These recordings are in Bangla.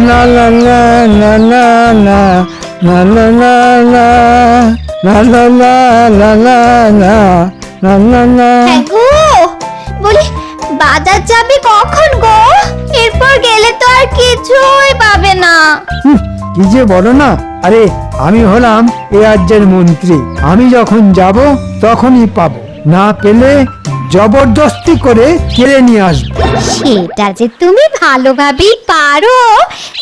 La la la la la la la la la la la la la la la la la la la। হ্যাঁ গো, বলি বাজার যাবে কখন গো? এরপর গেলে তো আর কিছুই পাবে না। কি যে বলো না, আরে আমি হলাম এ রাজ্যের মন্ত্রী, আমি যখন যাব তখনই পাবো, না পেলে জবরদস্তি করে কেড়ে নিয়ে আসবো। সেটা যে তুমি ভালোভাবেই পারো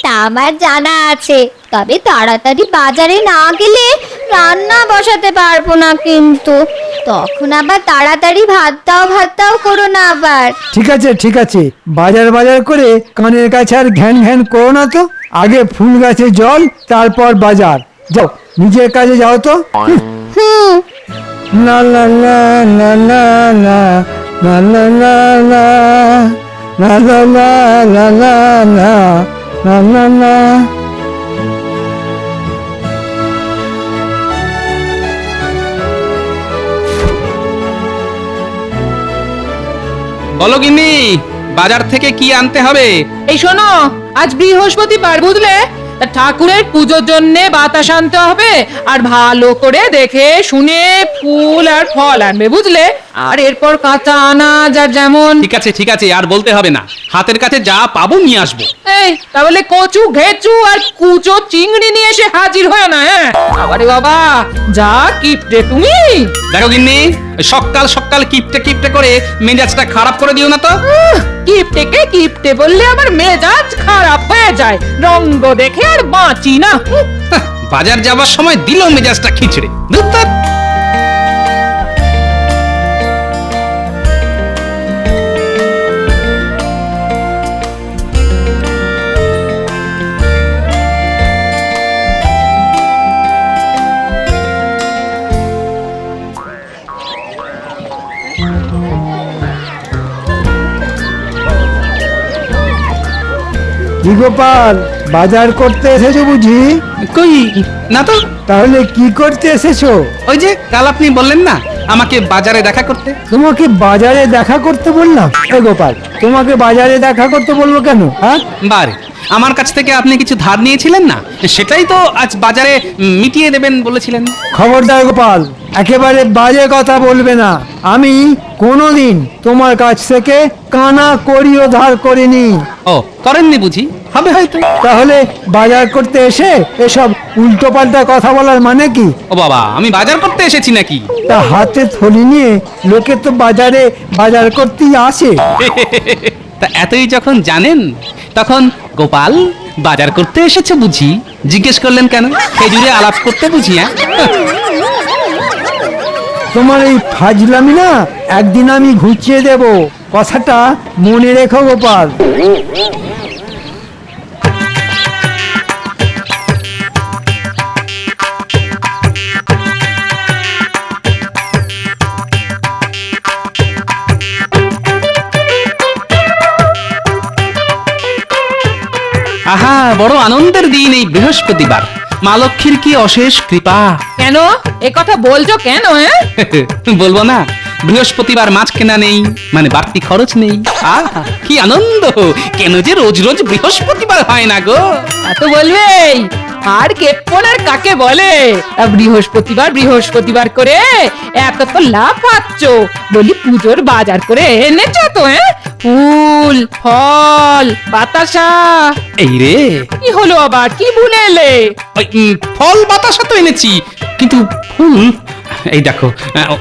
তা আমার জানা আছে, তবে তাড়াতাড়ি বাজারে না গেলে রান্না বসাতে পারবো না কিন্তু। তখন আবার তাড়াতাড়ি ভাত দাও করো না আবার। ঠিক আছে ঠিক আছে, বাজার বাজার করে কানের কাছে আর ঘ্যান ঘ্যান করো না তো। আগে ফুল গাছে জল, তারপর বাজার। যাও নিজের কাজে যাও তো। হুম। La la la la la la la la la la la la la la la la la la। বলো গিন্নি, বাজার থেকে কি আনতে হবে? এই শোনো, আজ বৃহস্পতিবার বুঝলে, তা ঠাকুরের পুজোর জন্য বাতাস আনতে হবে, আর ভালো করে দেখে শুনে ফুল আর ফল আনবে বুঝলে। আর এরপর কাঁচা আনাজ আর যেমন। ঠিক আছে, আর বলতে হবে না, হাতের কাছে যা পাবো নিয়ে আসবো। এই তাহলে কচু ঘেচু আর কুচো চিংড়ি নিয়ে এসে হাজির হয় না। হ্যাঁ আরে বাবা, যা কিপটে তুমি। দেখো গিন্নি, সকাল সকাল কিপটে কিপটে করে মেজাজটা খারাপ করে দিও না তো। কিপটেকে কিপটে বললে আবার মেজাজ খারাপ হয়ে যায়, রঙ্গ দেখে আর বাঁচি না। বাজার যাবার সময় দিল মেজাজটা খিচড়ে। ধুর ধ্যাৎ। কি গোপাল, বাজার করতে এসেছো বুঝি? কই না তো। তাহলে কি করতে এসেছো? ওই যে কাল আপনি বললেন না আমাকে বাজারে দেখা করতে। তোমাকে বাজারে দেখা করতে বললাম? এ গোপাল, তোমাকে বাজারে দেখা করতে বলবো কেন? হ্যাঁ, বারে আমার কাছ থেকে আপনি কিছু ধার নিয়েছিলেন না, সেটাই তো আজ বাজারে মিটিয়ে দেবেন বলেছিলেন। খবরদার গোপাল, একেবারে বাজে কথা বলবে না। আমি কোনোদিন তোমার কাছ থেকে কানা করিও ধার করিনি। ও করেননি বুঝি? হবে হয়তো। তাহলে বাজার করতে এসে এসব উল্টো পাল্টা কথা বলার মানে কি? ও বাবা, আমি বাজার করতে এসেছি নাকি? তা হাতে থলি নিয়ে লোকে তো বাজারে বাজার করতেই আসে। তা এতই যখন জানেন, তখন গোপাল বাজার করতে এসেছে বুঝি জিজ্ঞেস করলেন কেন? খেজুরে আলাপ করতে বুঝি? হ্যাঁ, তোমার এই ফাজলামি না একদিন আমি ঘুচিয়ে দেব, কথাটা মনে রেখো গোপাল। আহা, বড় আনন্দের দিন এই বৃহস্পতিবার। মা লক্ষ্মীর কি অশেষ কৃপা। কেন এ কথা বলছো কেন? হ্যাঁ বলবো না, বৃহস্পতিবার মাছ কেনা নেই, মানে বাড়তি খরচ নেই। আহা কি আনন্দ! কেন যে রোজ রোজ বৃহস্পতিবার হয় না গো। তা তো বলবেই, আর কেপন আর কাকে বলে? তা বৃহস্পতিবার করে এত তো লাভ পাচ্ছ, বলি পুজোর বাজার করে এনেছো তো? হ্যাঁ, ফুল ফল বাতাসা। এই রে, কি হলো আবার, কি ভুলে এলে? ওই, ফল বাতাসা তো এনেছি, কিন্তু ফুল এই দেখো,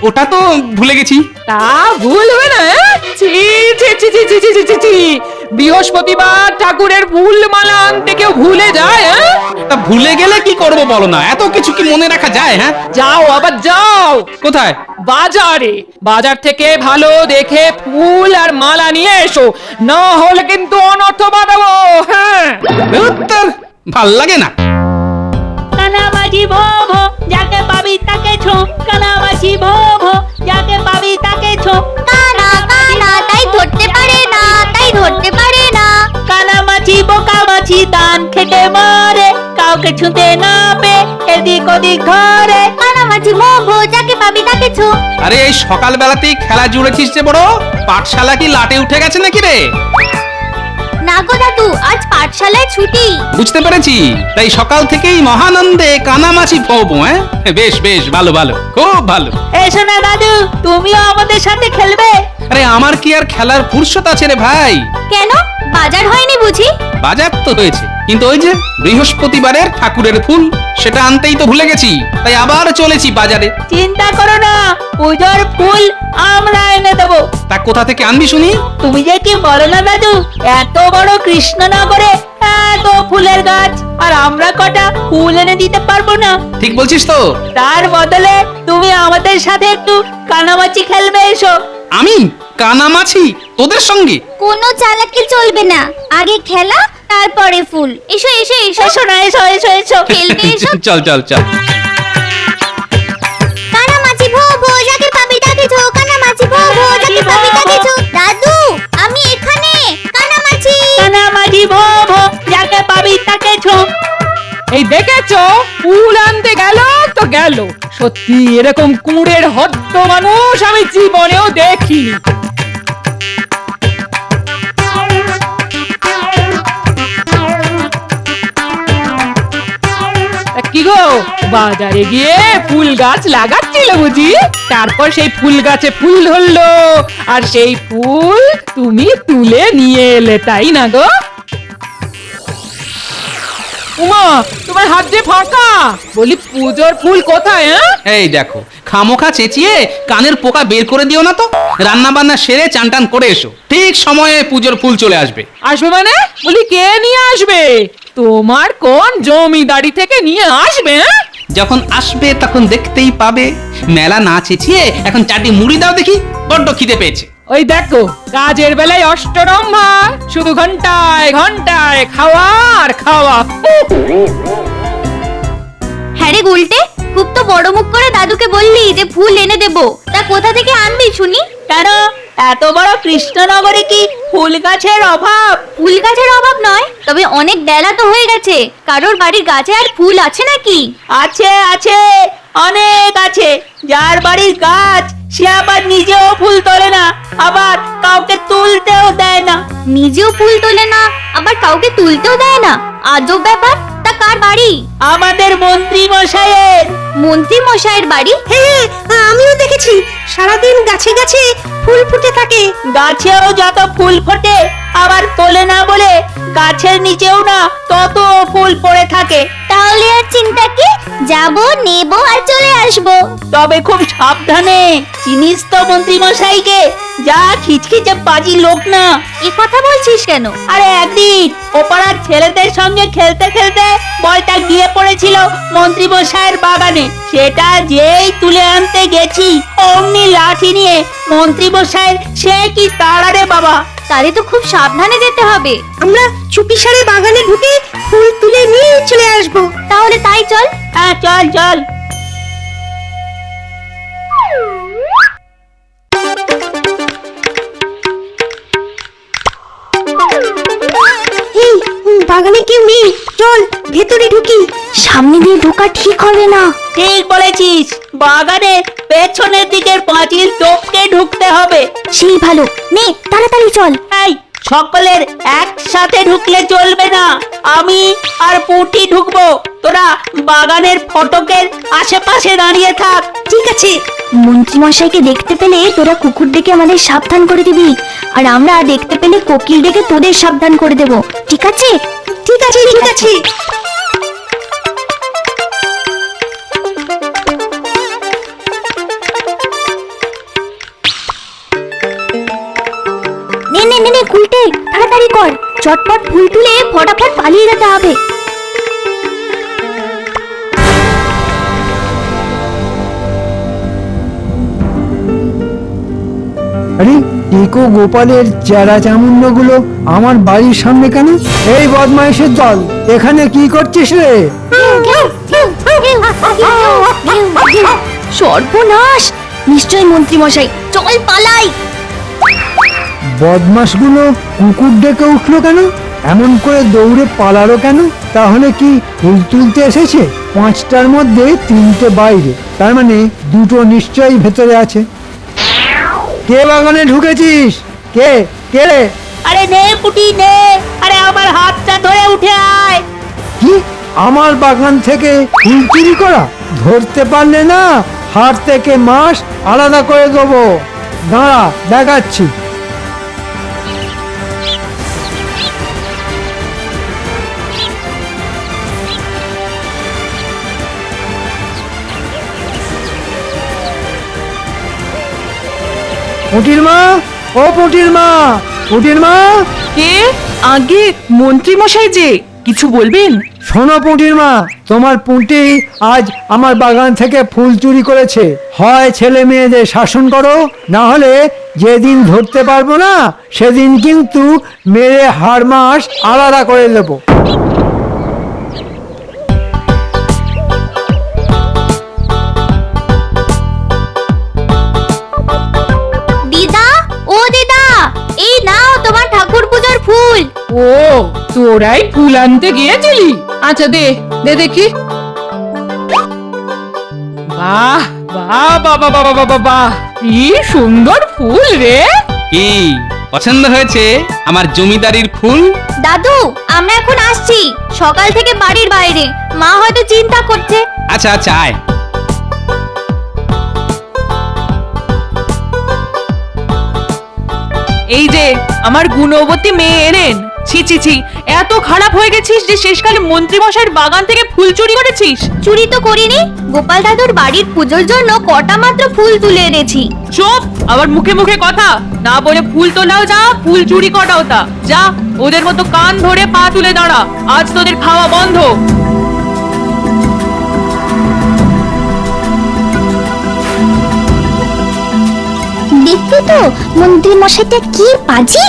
ওটা তো ভুলে গেছি। তা ভুলবে না? ছি ছি ছি ছি ছি ছি ছি ছি। বৃহস্পতিবার ঠাকুরের ফুল মালা আনতে কেউ ভুলে যায়? হ্যাঁ, তা ভুলে গেলে কি করব বলো না, এত কিছু কি মনে রাখা যায়? হ্যাঁ, যাও আবার যাও। কোথায়? বাজারে। বাজার থেকে ভালো দেখে ফুল আর মালা নিয়ে এসো, না হলে কিন্তু অনর্থ বাঁধাবো। হ্যাঁ, উত্তর ভাল লাগে না। কানামাছি ভো ভো, যাকে পাবি তাকে ছো। কানামাছি ভো ভো, যাকে পাবি তাকে ছো। কানা কানা তাই ধরতে পারে না, তাই ধরতে পারে না। কানামাছি বোকা মাছি দান খেতে মরে, কাউকে ছুঁতে না পে এদিক ওদিক ঘরে। কানামাছি মোভো, যাকে পাবি তাকে ছো। আরে এই সকাল বেলাতেই খেলা জুড়েছিস যে বড়, পাঠশালা কি লাটে উঠে গেছে নাকি রে? না গো দাদু, আজ পাঠশালায় ছুটি। বুঝতে পেরেছি, তাই সকাল থেকেই মহানন্দে কানামাছি ভোবো। বেশ বেশ, ভালো ভালো, খুব ভালো। এসো না দাদু, তুমিও আমাদের সাথে খেলবে। আরে আমার কি আর খেলার ফুরসত আছে রে ভাই? কেন, বাজার হয়নি বুঝি? বাজার তো হয়েছে, কিন্তু ওই যে বৃহস্পতিবারের ঠাকুরের ফুল, সেটা আনতেই তো ভুলে গেছি, তাই আবার চলেছি বাজারে। চিন্তা করো না, পুজোর ফুল আমরা এনে দেবো। তা কোথা থেকে আনবি শুনি? তুমি যে কি বলো না দাদু, এত বড় কৃষ্ণনগরে এত ফুলের গাছ, আর আমরা কটা ফুল এনে দিতে পারবো না। ঠিক বলছিস তো? তার বদলে তুমি আমাদের সাথে একটু কানামাছি খেলবে, এসো। আমি কানামাছি তোদের সঙ্গে? কোনো চালাকি চলবে না, আগে খেলা তারপরে ফুল। এসো এসো এসো। এসো না, এসো এসো এসো। খেলবে এসো। চল চল চল। কানামাছি ভো ভো, যাকে পাবি তাকে ছো। কানামাছি ভো ভো, যাকে পাবি তাকে ছো। দাদু, আমি এখানে। কানামাছি। কানামাছি ভো ভো, যাকে পাবি তাকে ছো। এই দেখেছো, ফুল আনতে গেল তো গেল। সত্যি এরকম কুঁড়ের হদ্দ মানুষ আমি জীবনেও দেখিনি। তা কি গো, বাজারে গিয়ে ফুল গাছ লাগাচ্ছিল বুঝি? তারপর সেই ফুল গাছে ফুল ধরলো, আর সেই ফুল তুমি তুলে নিয়ে এলে, তাই না গো? উমা, তোমার হাত যে ফাঁকা, বলি পুজোর ফুল কোথায়? এই দেখো, খামোখা চেঁচিয়ে কানের পোকা বের করে দিও না তো। রান্না বান্না সেরে চান টান করে এসো, ঠিক সময়ে পুজোর ফুল চলে আসবে। আসবে মানে? বলি কে নিয়ে আসবে? তোমার কোন জমিদারি থেকে নিয়ে আসবে? যখন আসবে তখন দেখতেই পাবে। মেলা না চেঁচিয়ে এখন চারটি মুড়ি দাও দেখি, বড্ড খিদে পেয়েছে। ওই দেখো, কাজের বেলায় অষ্টরম্ভা, শুধু ঘন্টায় ঘন্টায় খাওয়া আর খাওয়া। হ্যাঁ রে গুলটে, খুব তো বড় মুখ করে দাদুকে বললি যে ফুল এনে দেবো, তা কোথা থেকে আনবি শুনি? কেন, এত বড় কৃষ্ণনগরে কি ফুল গাছের অভাব? ফুল গাছের অভাব নয়, তবে অনেক বেলা তো হয়ে গেছে, কারোর বাড়ির গাছে আর ফুল আছে নাকি? আছে আছে, অনেক আছে। যার বাড়ির গাছ সে আবার নিজেও ফুল তোলে না, আবার কাউকে তুলতেও দেয় না। নিজেও ফুল তোলে না, আবার কাউকে তুলতেও দেয় না। আজব ব্যাপার। তা কার বাড়ি? আমাদের মন্ত্রী মশাইয়ের। মন্ত্রী মশাইয়ের বাড়ি? হ্যাঁ, আমিও দেখেছি সারাদিন গাছে গাছে ফুল ফুটে থাকে। গাছেও যত ফুল ফোটে, আবার তোলে না বলে গাছের নিচেও না তত ফুল পড়ে থাকে। তাহলে আর চিন্তা কি, যাবো নেবো আর চলে আসবো। তবে খুব সাবধানে, চিনিস তো মন্ত্রী মশাইকে, যা খিচখিচে বাজি লোক না। এ কথা বলছিস কেন? আরে একদিন ওপাড়ার ছেলেদের সঙ্গে খেলতে খেলতে বলটা গিয়ে পড়েছিল মন্ত্রী মশাইয়ের বাগানে। সেটা যেই তুলে আনতে গেছি, অমনি লাঠি নিয়ে মন্ত্রী মশাইয়ের সে কি তাড়ারে বাবা। তাহলে তো খুব সাবধানে যেতে হবে। আমরা চুপিসারে বাগানে ঢুকে ফুল তুলে নিয়ে চলে আসবো। তাহলে তাই চল। হ্যাঁ চল চল। এই, বাগানে কেউ নেই, চল ভেতরে ঢুকি। সামনে দিয়ে ঢোকা ঠিক হবে না। ঠিক বলেছিস, বাগানের পেছনের দিকের পাঁচিল টপকে ঢুকতে হবে। সেই ভালো, নে তাড়াতাড়ি চল। এই, সকলের একসাথে ঢুকলে চলবে না, আমি আর পুটি ঢুকবো। তোরা বাগানের ফটকের আশেপাশে দাঁড়িয়ে থাক। ঠিক আছে। মন্ত্রী মশাইকে দেখতে পেলে তোরা কুকুর ডেকে আমাদের সাবধান করে দিবি, আর আমরা দেখতে পেলে কোকিল ডেকে তোদের সাবধান করে দেব, ঠিক আছে? ঠিক আছে, ঠিক আছে। নে নে নে নে গুলটে, তাড়াতাড়ি কর, চটপট ফুল তুলে ফটাফট পালিয়ে যেতে হবে। আরে টেকো গোপালের চেরা চামুন্ড গুলো আমার বাড়ির সামনে কেন? এই বদমাইশের দল, এখানে কি করছিস রে? সর্বনাশ, নিশ্চয় মন্ত্রী মশাই, চল পালাই। বদমাশগুলো কুকুর ডেকে উঠলো কেন? এমন করে দৌড়ে পালালো কেন? তাহলে কি ফুল তুলতে এসেছে? 5টার মধ্যে 3টে বাইরে, তার মানে 2টো নিশ্চয়ই ভেতরে আছে। কে বাগানে ঢুকেছিস? কে কে রে? আরে নে পুটি নে, আরে আমার হাতটা ধরে উঠে আয়। কি আমার বাগান থেকে ফুল চুরি করা? ধরতে পারলে না হাত থেকে মাছ আলাদা করে দেবো। দাঁড়া, দেখাচ্ছি। পুটির মা, ও পুটির মা, পুটির মা। কে? আগে মন্ত্রী মশাই যে, কিছু বলবেন? শোনো পুঁটির মা, তোমার পুঁটি আজ আমার বাগান থেকে ফুল চুরি করেছে। হয় ছেলে মেয়েদের শাসন করো, না হলে যেদিন ধরতে পারবো না সেদিন কিন্তু মেরে হাড় মাস আলাদা করে দেবো। দিদা, ও দিদা, এই নাও তোমার ঠাকুর পূজার ফুল। ও, তোরাই ফুল আনতে গিয়েছিলি? আচ্ছা দে দে দেখি। বাহ বাহ বাবা বাবা বাবা বাহ, কি সুন্দর ফুল রে। কি পছন্দ হয়েছে আমার জমিদারির ফুল? দাদু, আমরা এখন আসছি। সকাল থেকে বাড়ির বাইরে, মা হয়তো চিন্তা করছে। আচ্ছা আচ্ছা, আয়। এই যে আমার গুণবতী মেয়ে এলেন। ছি ছি ছি, এত খারাপ হয়ে গেছিস যে শেষকালে মন্ত্রী মশাইয়ের বাগান থেকে ফুল চুরি করেছিস? চুরি তো করিনি, গোপাল দাদুর বাড়ির পুজোর জন্য কটা মাত্র ফুল তুলে এনেছি। চুপ, আবার মুখে মুখে কথা না বলে ফুল তোলাও যা, ফুল চুরি করাও তা। যা, ওদের মতো কান ধরে পা তুলে দাঁড়া, আজ তোদের খাওয়া বন্ধ। দেখতে তো মন্ত্রী মশাইটা কি বাজি।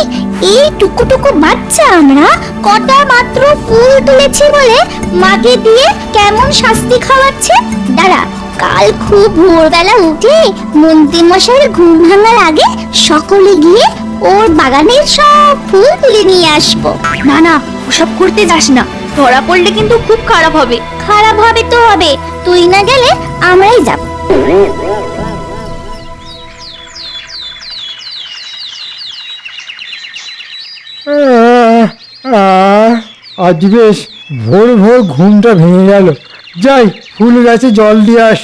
এই টুকু বাচ্চা আমরা কটা মাত্র ফুল তুলেছি বলে মাকে দিয়ে কেমন শাস্তি খাওয়াচ্ছে। দাঁড়া, কাল খুব ভোরবেলা উঠে মন্ত্রী মশাইয়ের ঘুম ভাঙার আগে সকলে গিয়ে ওর বাগানের সব ফুল তুলে নিয়ে আসবো। না না, ওসব করতে যাস না, ধরা পড়লে কিন্তু খুব খারাপ হবে। খারাপ হবে তো হবে, তুই না গেলে আমরাই যাব। আজ বেশ ভোর ভোর ঘুমটা ভেঙে গেল। যাই, ফুল গাছে জল দিয়ে আস।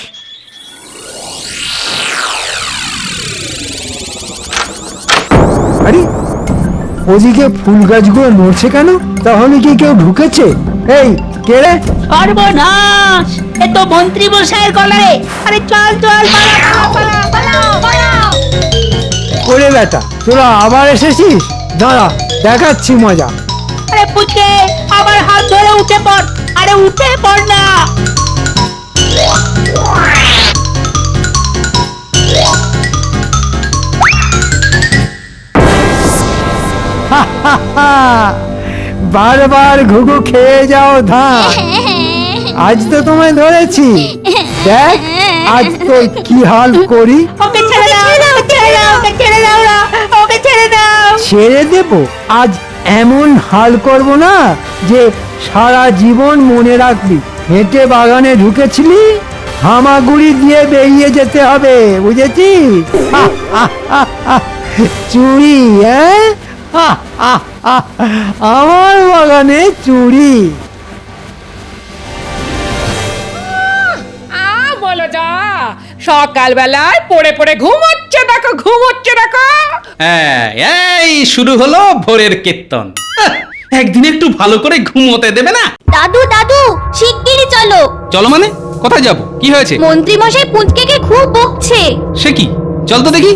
আরে ওদিকে ফুল গাছগুলো নড়ছে কেন? তাহলে কি কেউ ঢুকেছে? এই কে রে? সর্বনাশ, এ তো মন্ত্রী মশাইয়ের গলা রে। আরে চল চল, পালা পালা পালা পালা। ওরে বেটা, তোরা আবার এসেছিস? দাঁড়া, দেখাচ্ছি মজা। আরে পুচকে, আমার হাত ধরে উঠে পড়। আরে উঠে পড় না। বারবার ঘুঘু খেয়ে যাও ধান। আজ তো তোমায় ধরেছি, দেখ আজ তোর কি হাল করি। ওকে ছেড়ে দাও, ওকে ছেড়ে দাও, ওকে ছেড়ে দাও না, ওকে ছেড়ে দাও। ছেড়ে দেব? আজ এমন হাল করব না যে সারা জীবন মনে রাখবি। হেঁটে বাগানে ঢুকেছিলি, হামাগুড়ি দিয়ে বেরিয়ে যেতে হবে, বুঝেছিস? চুরি, হ্যাঁ? আমার বাগানে চুরি। বলো যা, সকালবেলায় পড়ে পড়ে ঘুমোচ্ছে দেখো, ঘুমোচ্ছে দেখো। হ্যাঁ, এই শুরু হলো ভোরের কীর্তন। একদিন একটু ভালো করে ঘুমোতে দেবে না? দাদু দাদু, শিগগিরই চলো। চলো মানে? কোথায় যাব? কি হয়েছে? মন্ত্রী মশাই পুঁচকে খুব বকছে। সে কি? চল তো দেখি।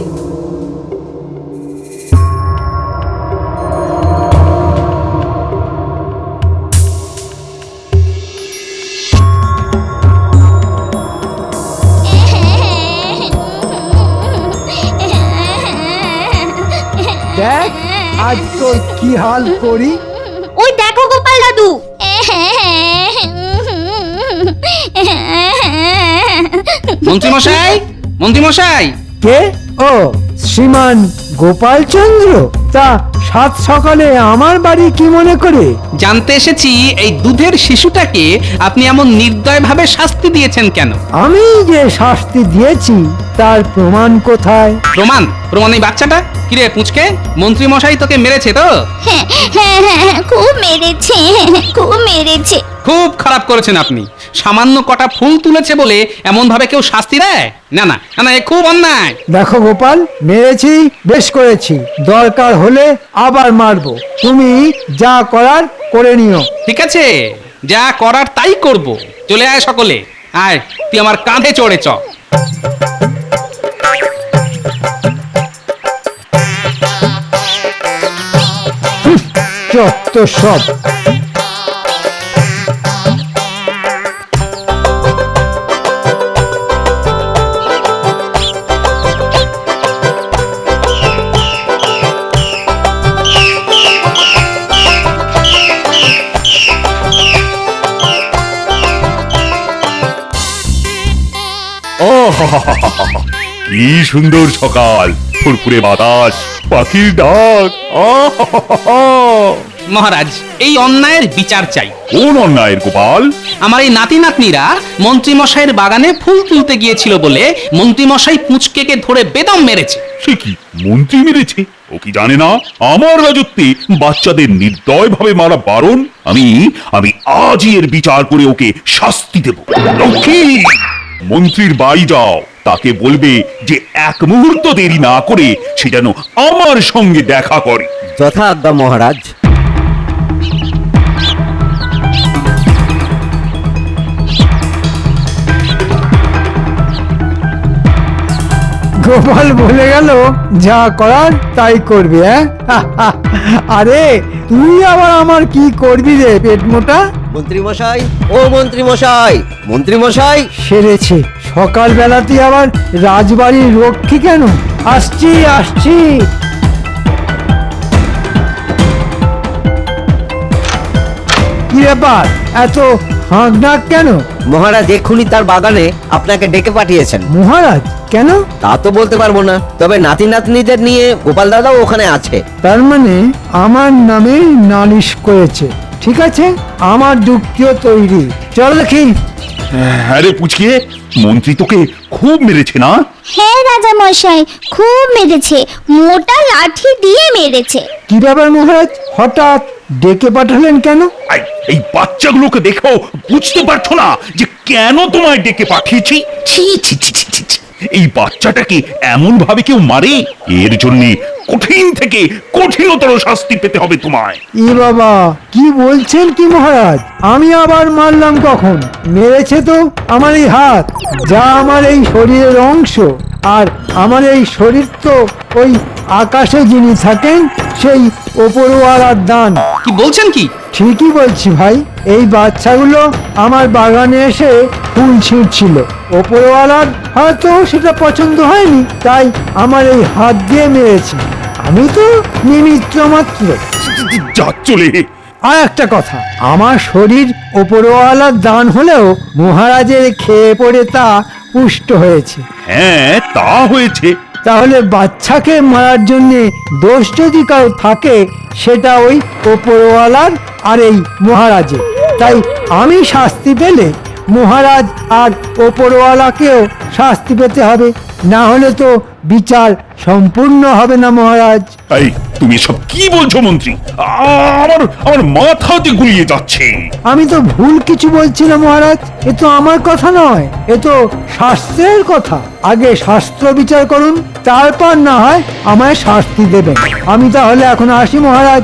দেখ আজ তোর কি হাল করি। ওই দেখো গোপাল দাদু। মন্ত্রী মশাই, মন্ত্রী মশাই। কে? ও শ্রীমান গোপালচন্দ্র, তা সাত সকালে আমার বাড়ি কি মনে করে? জানতে এসেছি এই দুধের শিশুটাকে আপনি এমন নির্দয়ভাবে শাস্তি দিয়েছেন কেন? আমি যে শাস্তি দিয়েছি তার প্রমাণ কোথায়? প্রমাণ? প্রমাণ এই বাচ্চাটা? কিরে পুচকে, মন্ত্রী মশাই তোকে মেরেছে তো? হ্যাঁ হ্যাঁ হ্যাঁ হ্যাঁ, খুব মেরেছে, খুব মেরেছে। খুব খারাপ করেছেন আপনি। সামান্য কটা ফুল তুলেছে বলে এমন ভাবে কেউ শাস্তি দেয়? না না না, এ খুব অন্যায়। দেখো গোপাল, মেরেছি, বেশ করেছি, দরকার হলে আবার মারবো। তুমি যা করার করে নিও। ঠিক আছে, যা করার তাই করব। চলে আয় সকলে, আয় তুই আমার কাঁধে চড়ে চ। যত সব। ও হা হা হা হা হা হা। কি সুন্দর সকাল, ফুরফুরে বাতাস, পাখির ডাক। আহ হা হা হা হা। মহারাজ, এই অন্যায়ের বিচার চাই। কোন অন্যায়ের গোপাল? আমার এই নাতি নাতনিরা মন্ত্রী মশাইয়ের বাগানে ফুল তুলতে গিয়েছিল বলে মন্ত্রী মশাই পুচকেকে ধরে বেদম মেরেছে। সে কি, মন্ত্রী মেরেছে? ও কি জানে না আমার রাজত্বে বাচ্চাদের নির্দয়ভাবে মারা বারণ? আমি আমি আজই এর বিচার করে ওকে শাস্তি দেব। লক্ষ্মী, মন্ত্রীর বাড়ি যাও, তাকে বলবে যে এক মুহূর্ত দেরি না করে সে যেন আমার সঙ্গে দেখা করে। যথা আজ্ঞা মহারাজ। গোপাল বলে গেল যা করার তাই করবি। হ্যাঁ আরে তুই আবার আমার কি করবি রে পেট মোটা? মন্ত্রী মশাই, ও মন্ত্রী মশাই, মন্ত্রী মশাই। সেরেছে, সকাল বেলাতে আবার রাজবাড়ির রক্ষী কেন? আসছি আসছি। কি ব্যাপার, এত হাঁক ডাক কেন? মহারাজ এক্ষুনি তার বাগানে আপনাকে ডেকে পাঠিয়েছেন। মহারাজ কেন? তা তো বলতে পারবো না, তবে নাতি নাতনিদের নিয়ে গোপাল দাদাও ওখানে আছে। তার মানে আমার নামে নালিশ করেছে। ঠিক আছে, আমার যুক্তিও তৈরি। চল দেখি। আরে পুচকে, মন্ত্রী তোকে খুব মেরেছে না? হ্যাঁ রাজা মশাই, খুব মেরেছে, মোটা লাঠি দিয়ে মেরেছে। কি ব্যাপার মহারাজ, হঠাৎ ডেকে পাঠালেন কেন? এই বাচ্চাগুলোকে দেখো, বুঝতে পারছো না যে কেন তোমায় ডেকে পাঠিয়েছি? ছি ছি ছি ছি ছি ছি। এই বাচ্চাটাকে এমন ভাবে কেউ মারে? এর জন্য কঠিন থেকে কঠিনতর শাস্তি পেতে হবে তোমায়। ই বাবা, কি বলছেন কি মহারাজ? আমি আবার মারলাম কখন? মেরেছে তো আমার এই হাত, যা আমার এই শরীরের অংশ। আর আমার এই শরীর তো ওই আকাশে যিনি থাকেন সেই ওপরওয়ালার দান। কি বলছেন কি? ঠিকই বলছি ভাই, এই বাচ্চাগুলো আমার বাগানে এসে ফুল ছিঁড়ছিল। ওপরওয়ালার হয়তো সেটা পছন্দ হয়নি, তাই আমার এই হাত দিয়ে মেরেছে। আমি তো নিমিত্ত মাত্র। যা চলে। আর একটা কথা, আমার শরীর ওপরওয়ালার দান হলেও মহারাজের খেয়ে পড়ে তা পুষ্ট হয়েছে। হ্যাঁ, তা হয়েছে। তাহলে বাচ্চাকে মারার জন্যে দোষ যদি কারো থাকে, সেটা ওই ওপরওয়ালার আর এই মহারাজের। তাই আমি শাস্তি পেলে মহারাজ আর ওপরওয়ালাকেও শাস্তি পেতে হবে, না হলে তো বিচার সম্পূর্ণ হবে না মহারাজ। এই তুমি সব কি বলছো মন্ত্রী? আমার মাথাতে গুলিয়ে যাচ্ছে। আমি তো ভুল কিছু বলছি না মহারাজ, এ তো আমার কথা নয়, এ তো শাস্ত্রের কথা। আগে শাস্ত্র বিচার করুন, তারপর না হয় আমায় শাস্তি দেবেন। আমি তাহলে এখন আসি মহারাজ।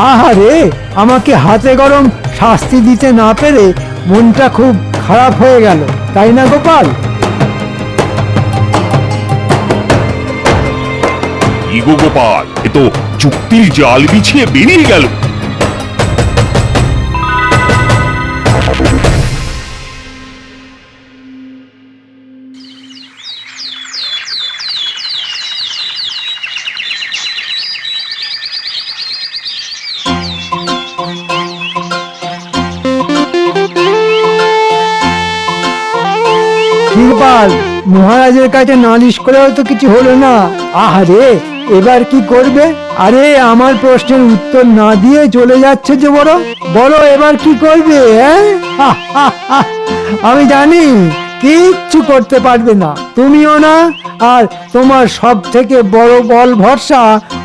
আহারে, আমাকে হাতে গরম শাস্তি দিতে না পেরে মনটা খুব খারাপ হয়ে গেল, তাই না গোপাল? ইগো গোপাল, এ তো চুক্তির জাল বিছিয়ে বেরিয়ে গেল। গোপাল, মহারাজের কাছে নালিশ করেও তো কিছু হলো না। আহারে, এবার কি করবে? আরে আমার প্রশ্নের উত্তর না দিয়ে চলে যাচ্ছে যে বড় বড়, এবার কি করবে? হ্যাঁ, আমি জানি কিচ্ছু করতে পারবে না, তুমিও না, আর তোমার সব থেকে বড় বল ভরসা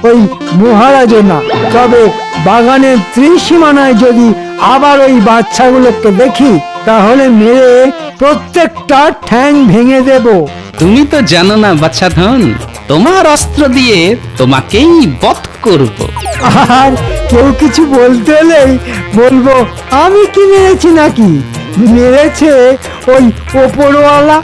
ওই মহারাজও না। তবে বাগানের ত্রিসীমানায় যদি আবার ওই বাচ্চাগুলোকে দেখি, তাহলে মেরে প্রত্যেকটা ঠ্যাং ভেঙে দেব। তুমি তো জানো না বাচ্চাধন, তোমার অস্ত্র দিয়ে তোমাকেই বধ করব। আর কেউ কিছু বলতে হলেই বলবো আমি কি মেরেছি নাকি, মেরেছে ওই ওপরওয়ালা।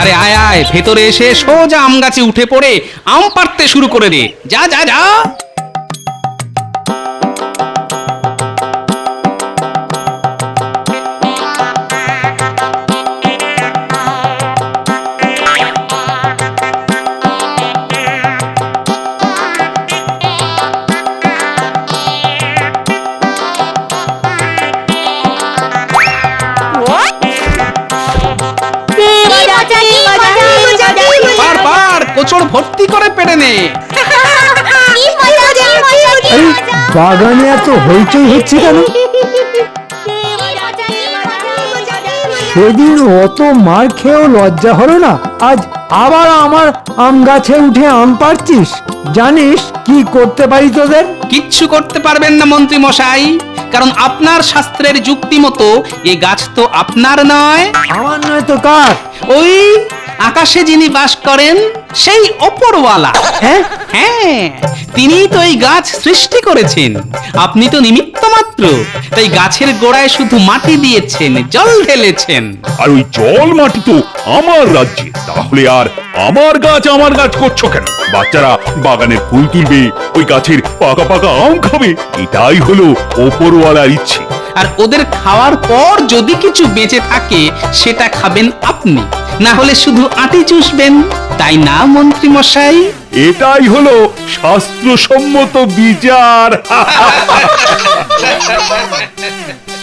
আরে আয় আয়, ভেতরে এসে সোজা আম গাছে উঠে পড়ে আম পাড়তে শুরু করে দে। যা যা যা। পার পার, কোচড় ভর্তি করে পেড়ে নে। এই বাগানে এত হইচই হচ্ছে কেন? সেদিন অত মার খেয়েও লজ্জা হলো না, আজ আবার আমার আম গাছে উঠে আম পাড়ছিস? জানিস কি করতে পারি তোদের? কিচ্ছু করতে পারবেন না মন্ত্রী মশাই, কারণ আপনার শাস্ত্রের যুক্তি মতো এ গাছ তো আপনার নয়। আমার নয় তো কার? ওই আকাশে যিনি বাস করেন সেই ওপরওয়ালা। হ্যাঁ, হ্যাঁ, তিনি তো এই গাছ সৃষ্টি করেছেন, আপনি তো নিমিত্ত মাত্র। তাই গাছের গোড়ায় শুধু মাটি দিয়েছেন, জল ঢেলেছেন। আর ওই জল মাটি তো আমার রাজ্যে, তাহলে আর আমার গাছ করছো কেন? বাচ্চারা বাগানের ফুল তুলবে, ওই গাছের পাকা পাকা আম খাবে, এটাই হলো ওপরওয়ালার ইচ্ছে। আর ওদের খাওয়ার পর যদি কিছু বেঁচে থাকে সেটা খাবেন আপনি, না হলে শুধু আটি চুষবেন, তাই না মন্ত্রী মশাই? এটাই হলো শাস্ত্রসম্মত বিচার।